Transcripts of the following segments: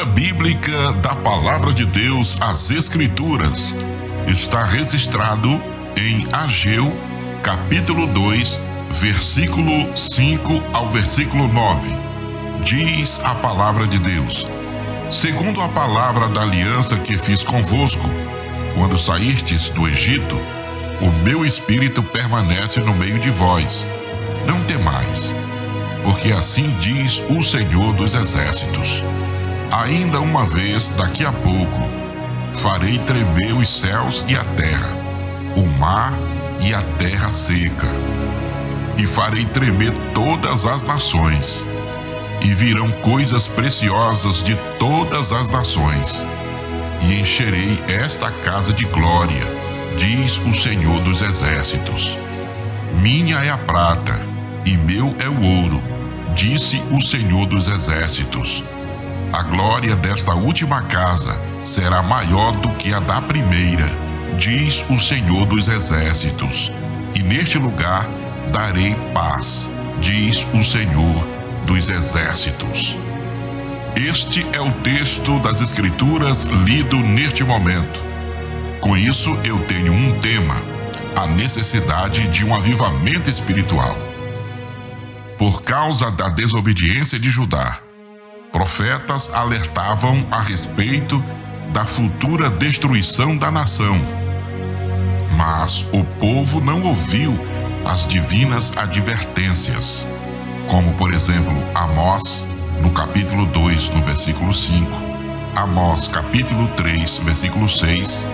Bíblica da Palavra de Deus, as Escrituras, está registrado em Ageu, capítulo 2, versículo 5 ao versículo 9. Diz a Palavra de Deus: segundo a palavra da aliança que fiz convosco, quando saístes do Egito, o meu espírito permanece no meio de vós. Não temais, porque assim diz o Senhor dos Exércitos: ainda uma vez, daqui a pouco, farei tremer os céus e a terra, o mar e a terra seca, e farei tremer todas as nações, e virão coisas preciosas de todas as nações, e encherei esta casa de glória, diz o Senhor dos Exércitos. Minha é a prata, e meu é o ouro, disse o Senhor dos Exércitos. A glória desta última casa será maior do que a da primeira, diz o Senhor dos Exércitos. E neste lugar darei paz, diz o Senhor dos Exércitos. Este é o texto das Escrituras lido neste momento. Com isso, eu tenho um tema: a necessidade de um avivamento espiritual. Por causa da desobediência de Judá, profetas alertavam a respeito da futura destruição da nação. Mas o povo não ouviu as divinas advertências, como por exemplo Amós, no capítulo 2, no versículo 5, Amós, capítulo 3, versículo 6,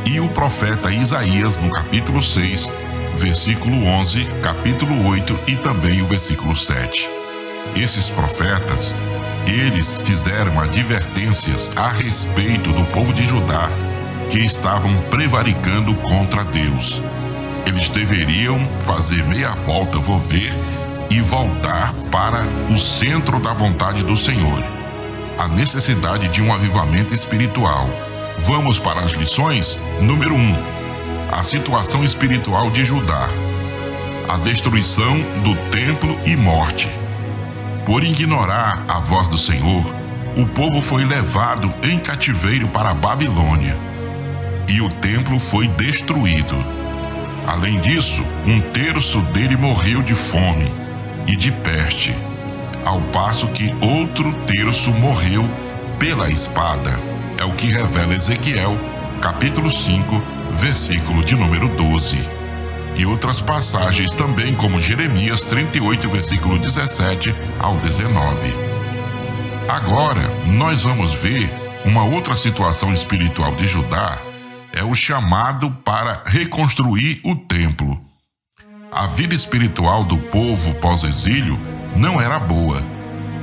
e o profeta Isaías, no capítulo 6, versículo 11, capítulo 8 e também o versículo 7. Esses profetas, eles fizeram advertências a respeito do povo de Judá que estavam prevaricando contra Deus. Eles deveriam fazer meia volta, volver e voltar para o centro da vontade do Senhor. A necessidade de um avivamento espiritual. Vamos para as lições? Número 1. A situação espiritual de Judá. A destruição do templo e morte. Por ignorar a voz do Senhor, o povo foi levado em cativeiro para a Babilônia, e o templo foi destruído. Além disso, 1/3 dele morreu de fome e de peste, ao passo que outro terço morreu pela espada. É o que revela Ezequiel, capítulo 5, versículo de número 12. E outras passagens também, como Jeremias 38, versículo 17 ao 19. Agora, nós vamos ver uma outra situação espiritual de Judá, é o chamado para reconstruir o templo. A vida espiritual do povo pós-exílio não era boa,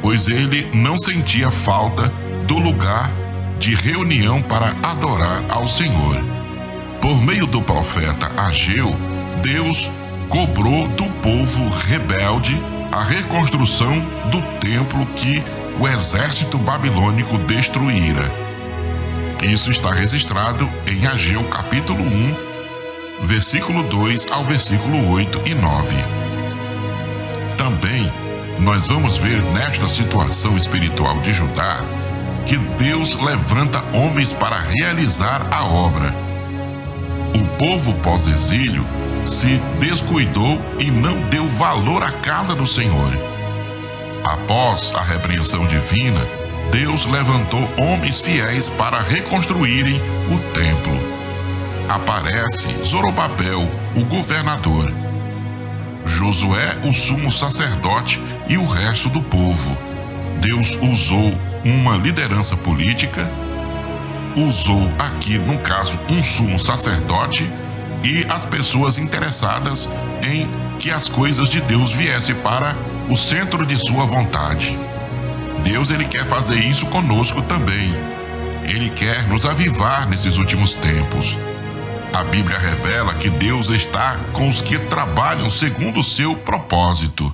pois ele não sentia falta do lugar de reunião para adorar ao Senhor. Por meio do profeta Ageu, Deus cobrou do povo rebelde a reconstrução do templo que o exército babilônico destruíra. Isso está registrado em Ageu capítulo 1, versículo 2 ao versículo 8 e 9. Também nós vamos ver nesta situação espiritual de Judá que Deus levanta homens para realizar a obra. O povo pós-exílio se descuidou e não deu valor à casa do Senhor. Após a repreensão divina, Deus levantou homens fiéis para reconstruírem o templo. Aparece Zorobabel, o governador, Josué, o sumo sacerdote e o resto do povo. Deus usou uma liderança política, usou aqui, no caso, um sumo sacerdote e as pessoas interessadas em que as coisas de Deus viessem para o centro de sua vontade. Deus, ele quer fazer isso conosco também. Ele quer nos avivar nesses últimos tempos. A Bíblia revela que Deus está com os que trabalham segundo o seu propósito.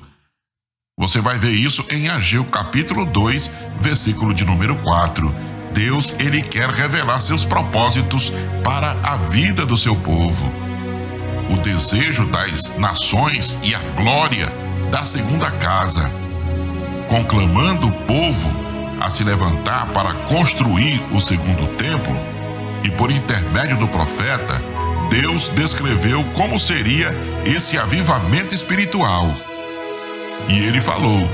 Você vai ver isso em Ageu capítulo 2, versículo de número 4. Deus, ele quer revelar seus propósitos para a vida do seu povo. O desejo das nações e a glória da segunda casa, conclamando o povo a se levantar para construir o segundo templo, e por intermédio do profeta, Deus descreveu como seria esse avivamento espiritual. E ele falou: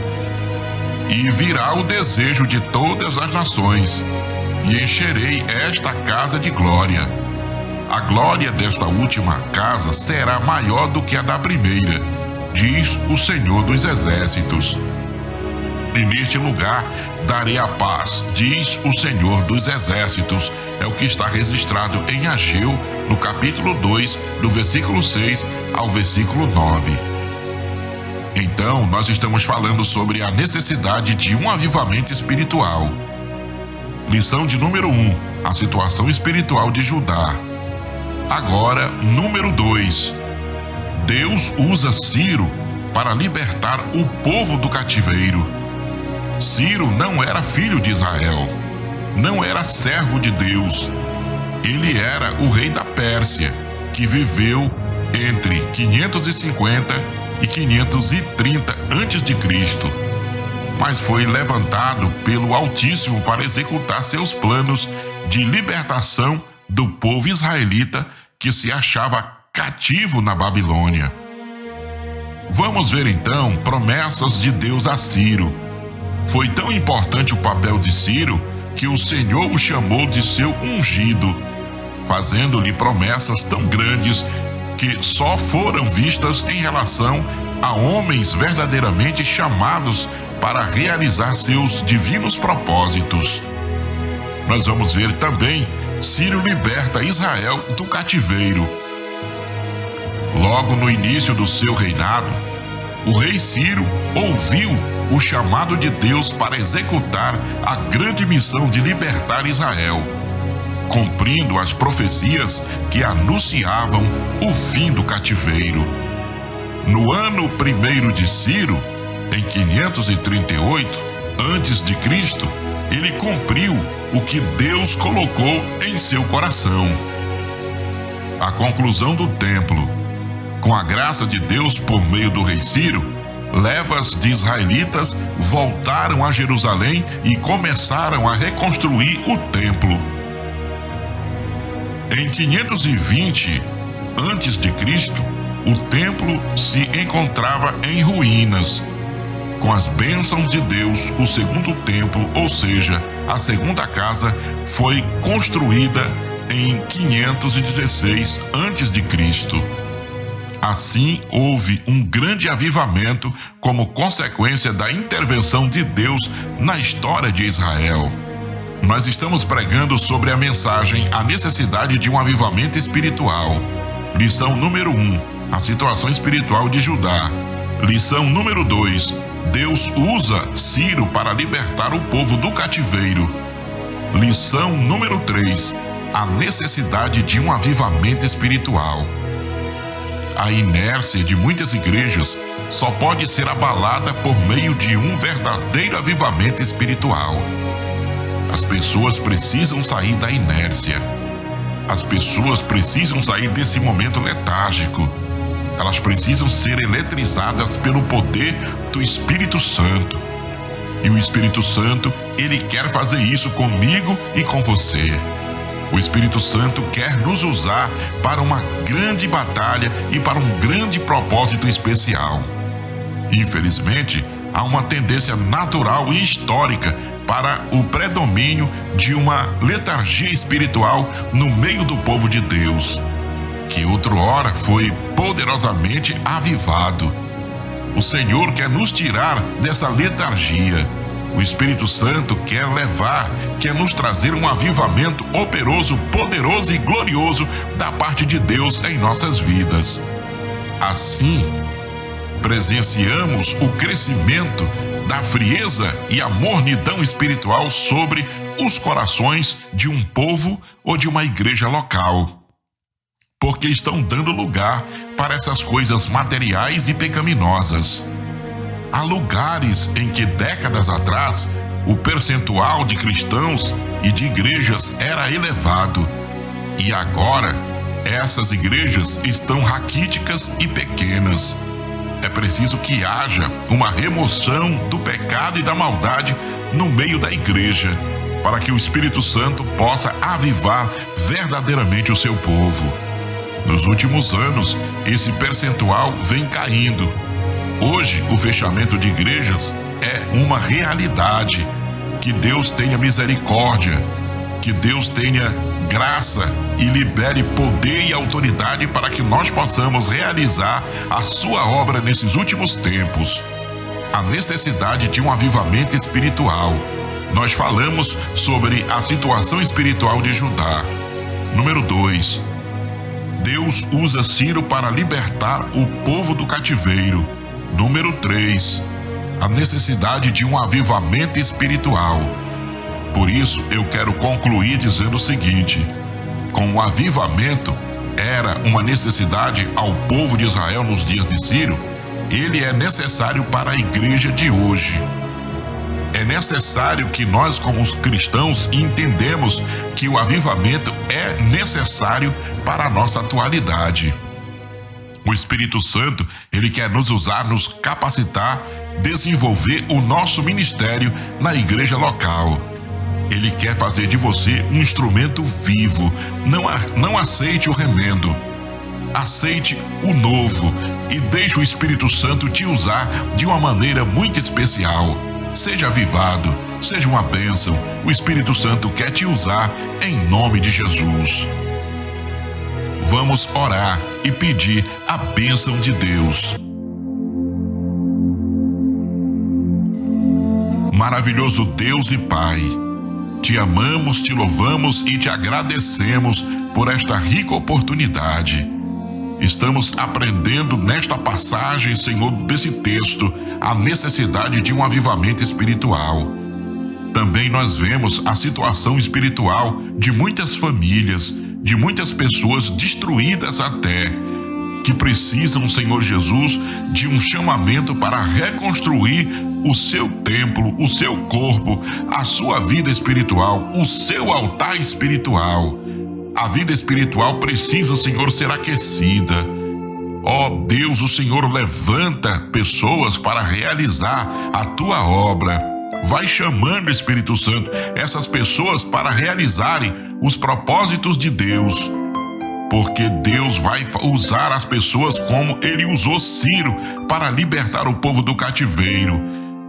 "E virá o desejo de todas as nações, e encherei esta casa de glória. A glória desta última casa será maior do que a da primeira, diz o Senhor dos Exércitos. E neste lugar darei a paz, diz o Senhor dos Exércitos." É o que está registrado em Ageu, no capítulo 2, do versículo 6 ao versículo 9. Então, nós estamos falando sobre a necessidade de um avivamento espiritual. Lição de número 1, a situação espiritual de Judá. Agora, número 2, Deus usa Ciro para libertar o povo do cativeiro. Ciro não era filho de Israel, não era servo de Deus. Ele era o rei da Pérsia, que viveu entre 550 e 530 a.C., mas foi levantado pelo Altíssimo para executar seus planos de libertação do povo israelita que se achava cativo na Babilônia. Vamos ver então promessas de Deus a Ciro. Foi tão importante o papel de Ciro que o Senhor o chamou de seu ungido, fazendo-lhe promessas tão grandes que só foram vistas em relação a homens verdadeiramente chamados para realizar seus divinos propósitos. Nós vamos ver também Ciro liberta Israel do cativeiro. Logo no início do seu reinado, o rei Ciro ouviu o chamado de Deus para executar a grande missão de libertar Israel, cumprindo as profecias que anunciavam o fim do cativeiro. No ano 1º de Ciro, em 538 a.C., ele cumpriu o que Deus colocou em seu coração. A conclusão do templo, com a graça de Deus por meio do rei Ciro, levas de israelitas voltaram a Jerusalém e começaram a reconstruir o templo. Em 520 a.C., o templo se encontrava em ruínas. Com as bênçãos de Deus, o segundo templo, ou seja, a segunda casa, foi construída em 516 a.C. Assim, houve um grande avivamento como consequência da intervenção de Deus na história de Israel. Nós estamos pregando sobre a mensagem A Necessidade de um Avivamento Espiritual. Lição número 1, a situação espiritual de Judá. Lição número 2, Deus usa Ciro para libertar o povo do cativeiro. Lição número 3, a necessidade de um avivamento espiritual. A inércia de muitas igrejas só pode ser abalada por meio de um verdadeiro avivamento espiritual. As pessoas precisam sair da inércia. As pessoas precisam sair desse momento letárgico. Elas precisam ser eletrizadas pelo poder do Espírito Santo. E o Espírito Santo, ele quer fazer isso comigo e com você. O Espírito Santo quer nos usar para uma grande batalha e para um grande propósito especial. Infelizmente, há uma tendência natural e histórica para o predomínio de uma letargia espiritual no meio do povo de Deus, que outrora foi poderosamente avivado. O Senhor quer nos tirar dessa letargia. O Espírito Santo quer nos trazer um avivamento operoso, poderoso e glorioso da parte de Deus em nossas vidas. Assim, presenciamos o crescimento da frieza e a mornidão espiritual sobre os corações de um povo ou de uma igreja local, porque estão dando lugar para essas coisas materiais e pecaminosas. Há lugares em que décadas atrás o percentual de cristãos e de igrejas era elevado, e agora essas igrejas estão raquíticas e pequenas. É preciso que haja uma remoção do pecado e da maldade no meio da igreja, para que o Espírito Santo possa avivar verdadeiramente o seu povo. Nos últimos anos, esse percentual vem caindo. Hoje, o fechamento de igrejas é uma realidade. Que Deus tenha misericórdia, que Deus tenha graça e libere poder e autoridade para que nós possamos realizar a sua obra nesses últimos tempos. A necessidade de um avivamento espiritual. Nós falamos sobre a situação espiritual de Judá. Número 2. Deus usa Ciro para libertar o povo do cativeiro. Número 3. A necessidade de um avivamento espiritual. Por isso, eu quero concluir dizendo o seguinte: com o avivamento era uma necessidade ao povo de Israel nos dias de Ciro, ele é necessário para a igreja de hoje. É necessário que nós, como os cristãos, entendemos que o avivamento é necessário para a nossa atualidade. O Espírito Santo, ele quer nos usar, nos capacitar, desenvolver o nosso ministério na igreja local. Ele quer fazer de você um instrumento vivo. Não aceite o remendo. Aceite o novo e deixe o Espírito Santo te usar de uma maneira muito especial. Seja avivado, seja uma bênção. O Espírito Santo quer te usar em nome de Jesus. Vamos orar e pedir a bênção de Deus. Maravilhoso Deus e Pai, te amamos, te louvamos e te agradecemos por esta rica oportunidade. Estamos aprendendo nesta passagem, Senhor, desse texto, a necessidade de um avivamento espiritual. Também nós vemos a situação espiritual de muitas famílias, de muitas pessoas destruídas até, que precisam, Senhor Jesus, de um chamamento para reconstruir o seu templo, o seu corpo, a sua vida espiritual, o seu altar espiritual. A vida espiritual precisa, Senhor, ser aquecida. Ó Deus, o Senhor levanta pessoas para realizar a tua obra. Vai chamando, Espírito Santo, essas pessoas para realizarem os propósitos de Deus. Porque Deus vai usar as pessoas como Ele usou Ciro para libertar o povo do cativeiro.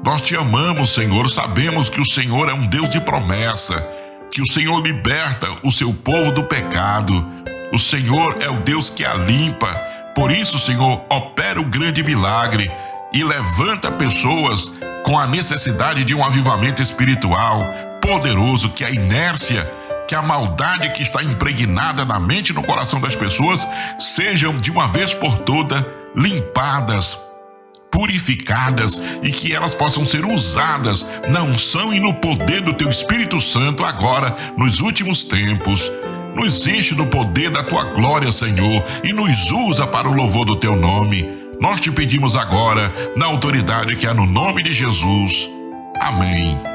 Nós te amamos, Senhor, sabemos que o Senhor é um Deus de promessa, que o Senhor liberta o seu povo do pecado. O Senhor é o Deus que a limpa. Por isso, Senhor, opera o grande milagre e levanta pessoas com a necessidade de um avivamento espiritual poderoso, que a inércia, que a maldade que está impregnada na mente e no coração das pessoas sejam de uma vez por toda limpadas, purificadas e que elas possam ser usadas na unção e no poder do Teu Espírito Santo agora, nos últimos tempos. Nos enche do poder da Tua glória, Senhor, e nos usa para o louvor do Teu nome. Nós te pedimos agora, na autoridade que há no nome de Jesus. Amém.